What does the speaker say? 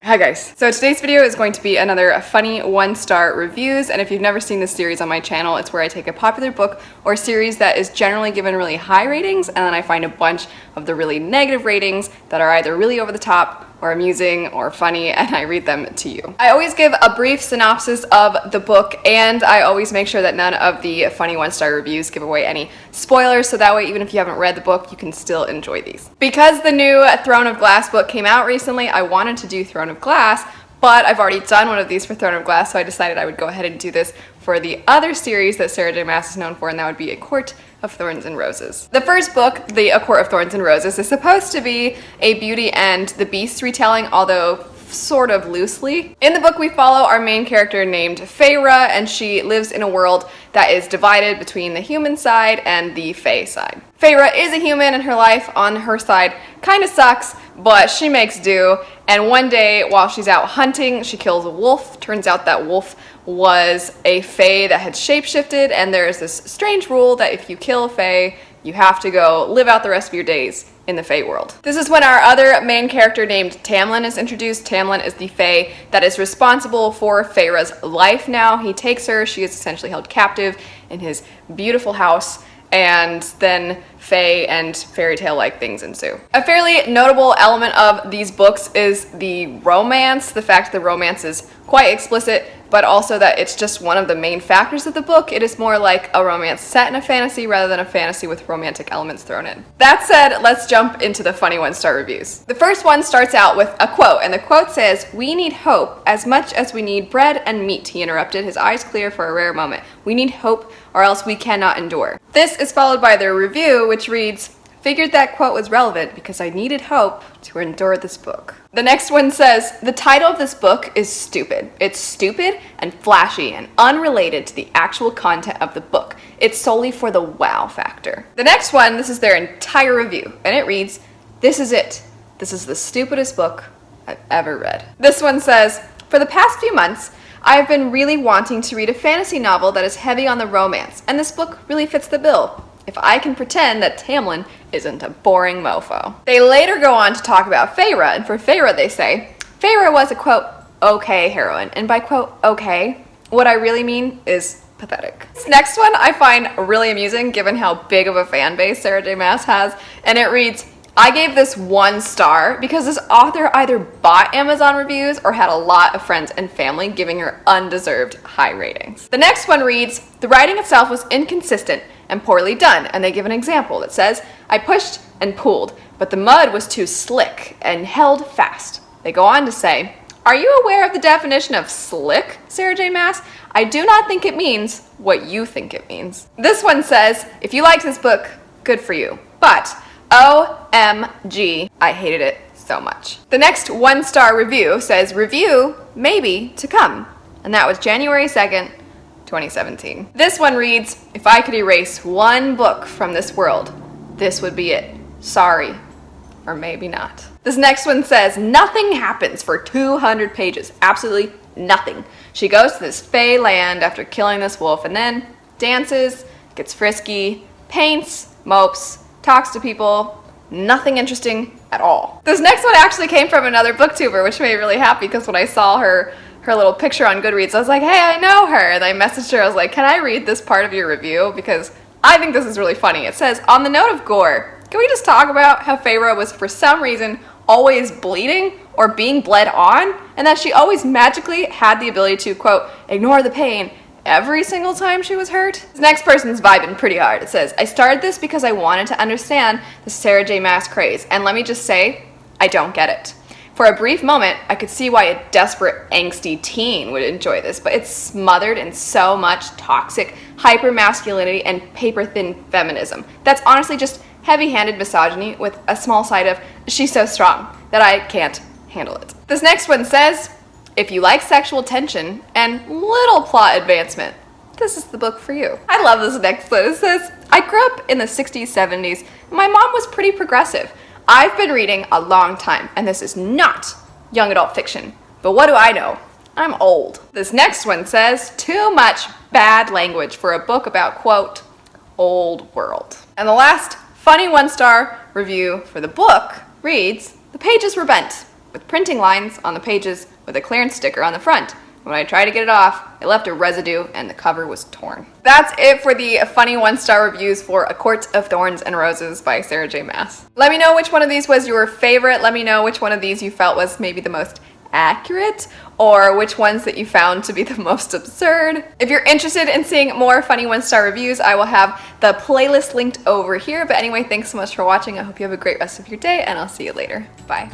Hi guys, so today's video is going to be another funny one-star reviews, and if you've never seen this series on my channel, it's where I take a popular book or series that is generally given really high ratings, and then I find a bunch of the really negative ratings that are either really over the top or amusing or funny, and I read them to you. I always give a brief synopsis of the book, and I always make sure that none of the funny one-star reviews give away any spoilers, so that way even if you haven't read the book, you can still enjoy these. Because the new Throne of Glass book came out recently, I wanted to do Throne of Glass, but I've already done one of these for Throne of Glass, so I decided I would go ahead and do this for the other series that Sarah J. Maas is known for, and that would be A Court of Thorns and Roses. The first book, A Court of Thorns and Roses, is supposed to be a Beauty and the Beast retelling, although sort of loosely. In the book, we follow our main character named Feyre, and she lives in a world that is divided between the human side and the Fae side. Feyre is a human, and her life on her side kind of sucks, but she makes do, and one day while she's out hunting, she kills a wolf. Turns out that wolf was a Fae that had shapeshifted, and there's this strange rule that if you kill a Fae, you have to go live out the rest of your days in the Fae world. This is when our other main character named Tamlin is introduced. Tamlin is the Fae that is responsible for Feyre's life now. He takes her, she is essentially held captive in his beautiful house, and then Fae and fairy tale-like things ensue. A fairly notable element of these books is the romance, the fact that the romance is quite explicit, but also that it's just one of the main factors of the book. It is more like a romance set in a fantasy rather than a fantasy with romantic elements thrown in. That said, let's jump into the funny one-star reviews. The first one starts out with a quote, and the quote says, "We need hope as much as we need bread and meat," he interrupted, his eyes clear for a rare moment. "We need hope or else we cannot endure." This is followed by the review, which reads, "Figured that quote was relevant because I needed hope to endure this book." The next one says, "The title of this book is stupid. It's stupid and flashy and unrelated to the actual content of the book. It's solely for the wow factor." The next one, this is their entire review, and it reads, "This is it. This is the stupidest book I've ever read." This one says, "For the past few months, I've been really wanting to read a fantasy novel that is heavy on the romance, and this book really fits the bill. If I can pretend that Tamlin isn't a boring mofo." They later go on to talk about Feyre, and for Feyre they say, "Feyre was a, quote, okay heroine, and by, quote, okay, what I really mean is pathetic." This next one I find really amusing given how big of a fan base Sarah J. Maas has, and it reads, "I gave this 1 star because this author either bought Amazon reviews or had a lot of friends and family giving her undeserved high ratings." The next one reads, "The writing itself was inconsistent and poorly done," and they give an example that says, "I pushed and pulled, but the mud was too slick and held fast." They go on to say, "Are you aware of the definition of slick, Sarah J. Maas? I do not think it means what you think it means." This one says, "If you liked this book, good for you, but OMG, I hated it so much." The next 1-star review says, "Review maybe to come," and that was January 2nd, 2017. This one reads, "If I could erase one book from this world, this would be it. Sorry, or maybe not." This next one says, "Nothing happens for 200 pages. Absolutely nothing. She goes to this Fae land after killing this wolf and then dances, gets frisky, paints, mopes, talks to people. Nothing interesting at all." This next one actually came from another booktuber, which made me really happy because when I saw her little picture on Goodreads, I was like, "Hey, I know her." And I messaged her, I was like, "Can I read this part of your review? Because I think this is really funny." It says, "On the note of gore, can we just talk about how Feyre was for some reason always bleeding or being bled on, and that she always magically had the ability to, quote, ignore the pain every single time she was hurt?" This next person's vibing pretty hard. It says, "I started this because I wanted to understand the Sarah J. Maas craze, and let me just say, I don't get it. For a brief moment, I could see why a desperate, angsty teen would enjoy this, but it's smothered in so much toxic hyper-masculinity and paper-thin feminism. That's honestly just heavy-handed misogyny with a small side of, she's so strong that I can't handle it." This next one says, "If you like sexual tension and little plot advancement, this is the book for you." I love this next one. It says, "I grew up in the 60s, 70s, and my mom was pretty progressive. I've been reading a long time, and this is not young adult fiction. But what do I know? I'm old." This next one says, "Too much bad language for a book about, quote, old world." And the last funny 1-star review for the book reads, "The pages were bent, with printing lines on the pages with a clearance sticker on the front. When I tried to get it off, it left a residue and the cover was torn. That's it for the funny 1-star reviews for A Court of Thorns and Roses by Sarah J. Maas. Let me know which one of these was your favorite. Let me know which one of these you felt was maybe the most accurate, or which ones that you found to be the most absurd. If you're interested in seeing more funny 1-star reviews, I will have the playlist linked over here. But anyway, thanks so much for watching. I hope you have a great rest of your day, and I'll see you later. Bye.